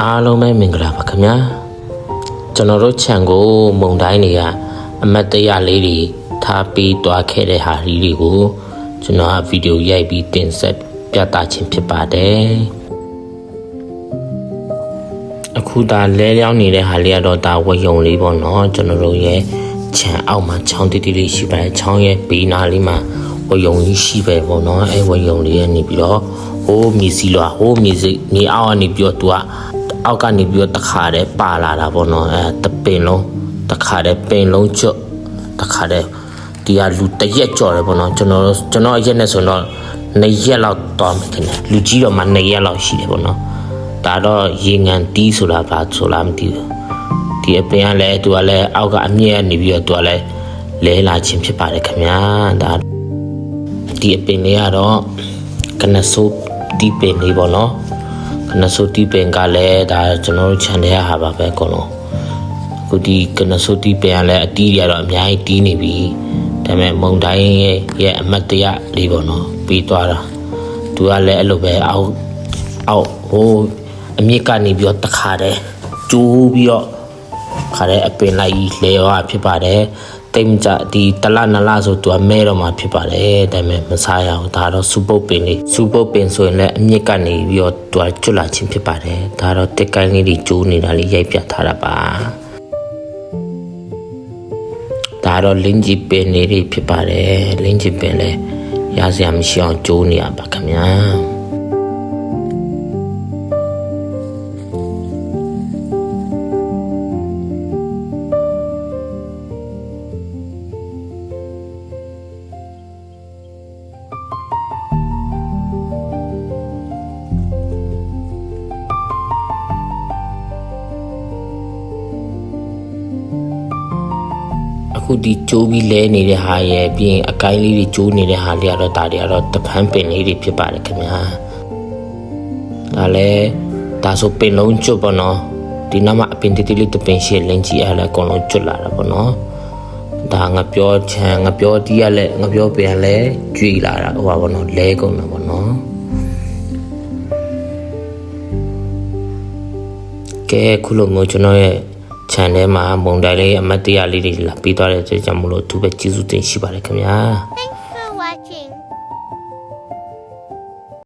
အားလုံးပဲမင်္ဂလာပါခင်ဗျာကျွန်တော်တို့ channel ကိုမုံတိုင်းတွေကအမတ်တရလေးတွေထားပြီးတွားခဲ့တဲ့ဟာတွေကိုကျွန်တော်ဗီဒီယိုရိုက်ပြီးတင်ဆက်ပြသခြင်းဖြစ်ပါတယ်အခုဒါလဲလျောင်းနေတဲ့ဟာလေးကတော့ဒါဝယုံလေးပေါ့နော်ကျွန်တော်တို့ရဲ့ခြံအောက်မှာချောင်းတိတိလေးရှိပါတယ်ချောင်းရဲ့ဘေးနားလေးမှာဝယုံကြီးရှိပဲပေါ့နော်အဲဝယုံလေးကနေပြီးတော့ဟိုးမြေစီလွာဟိုးမြေအောက်ကနေပြီးတော့သူကအောက်ကနေပြီးတော့တခါတည်းပါလာတာပေါ့နော်အဲတပင်လုံးတခါတည်းပင်လုံးကျွတ်တခါတည်းဒီကလူတရက်ကြော်တယ်ပေါ့နော်ကျွန်တော်အရက်နဲ့ဆိုတော့2ရက်လောက်တော့မှတင်တယ်လူကြီးတော့မှ2ရက်လောက်ရှိတယ်ပေါ့နော်ဒါတော့ရေငန်တီးဆိုတာဘာဆိုလားမသိဘူးဒီအပင်ကလည်းသူကလည်းအောက်ကအမြင့်ကနေပြီးတော့သူကလည်းလဲလာခြင်းဖြစ်ပါတယ်ခင်ဗျာဒါဒီအပင်လေးကတော့ကနဆိုးတီးပင်လေးပေါ့နော်ကနဆိုးတီးပင်ကလည်းဒါကျွန်တော်တို့ channel ရဟာပါပဲအကုန်လုံးအခုဒီကနဆိုးတီးပင်ကလည်းအတီးတွေကတော့အများကြီးတီးနေပြီဒါပေမဲ့မုံတိုင်းရဲ့အမတ်တရလေးပေါ့နော်ပြီးသွားတာသူကလည်းအဲ့လိုပဲအောက်ဟိုအမြင့်ကနေပြီးတော့တခါတည်းကျိုးပြီးတော့ခါတဲ့အပင်လိုက်လဲရောဖြစ်ပါတယ်တိမ်ကြဒီတလနလဆိုသူကမဲတော့မှဖြစ်ပါတယ်ဒါပေမဲ့မစားရဘူးဒါတော့စူပုတ်ပင်လေးစူပုတ်ပင်ဆိုရင်လည်းအမြင့်ကနေပြီးတော့သူကကျွတ်လာခြင်းဖြစ်ပါတယ်ဒါတော့တက်ကိုင်းလေးတွေကျိုးနေတာလေးရိုက်ပြထားတာပါဒါတော့လင်းကြီးပင်လေးတွေဖြစ်ပါတယ်လင်းကြီးပင်လည်းရစရာမရှိအောင်ကျိုးနေရပါခင်ဗျာအခုဒီကျိုးပြီးလဲနေတဲ့ဟာရဲ့ပြီးရင်အကိုင်းလေးတွေကျိုးနေတဲ့ဟာလေးကတော့ဒါတွေကတော့တပန်းပင်လေးတွေဖြစ်ပါတယ်ခင်ဗျာဒါလည်းဒါဆိုပင်လုံးကျွတ်ပေါ့နော်ဒီနောက်မှာအပင်တိတိလေးတပင်ရှည်လင်းကြီးအားလည်းအကုန်လုံးကျွတ်လာတာပေါ့နော်ဒါငပြောချမ်းငပြောတီးရလဲငပြောပင်လည်းကျွေလာတာဟိုပါပေါ့နော်လဲကုန်တာပေါ့နော်ကဲခုလိုမျိုးကျွန်တော်ရဲ့channel မှာမုံတိုင်းလေးအမတ်တရလေးတွေလာပြီးသွားတဲ့အတွက်ကြောင့်မလို့သူပဲကျေးဇူးတင်ရှိပါတယ်ခင်ဗျာ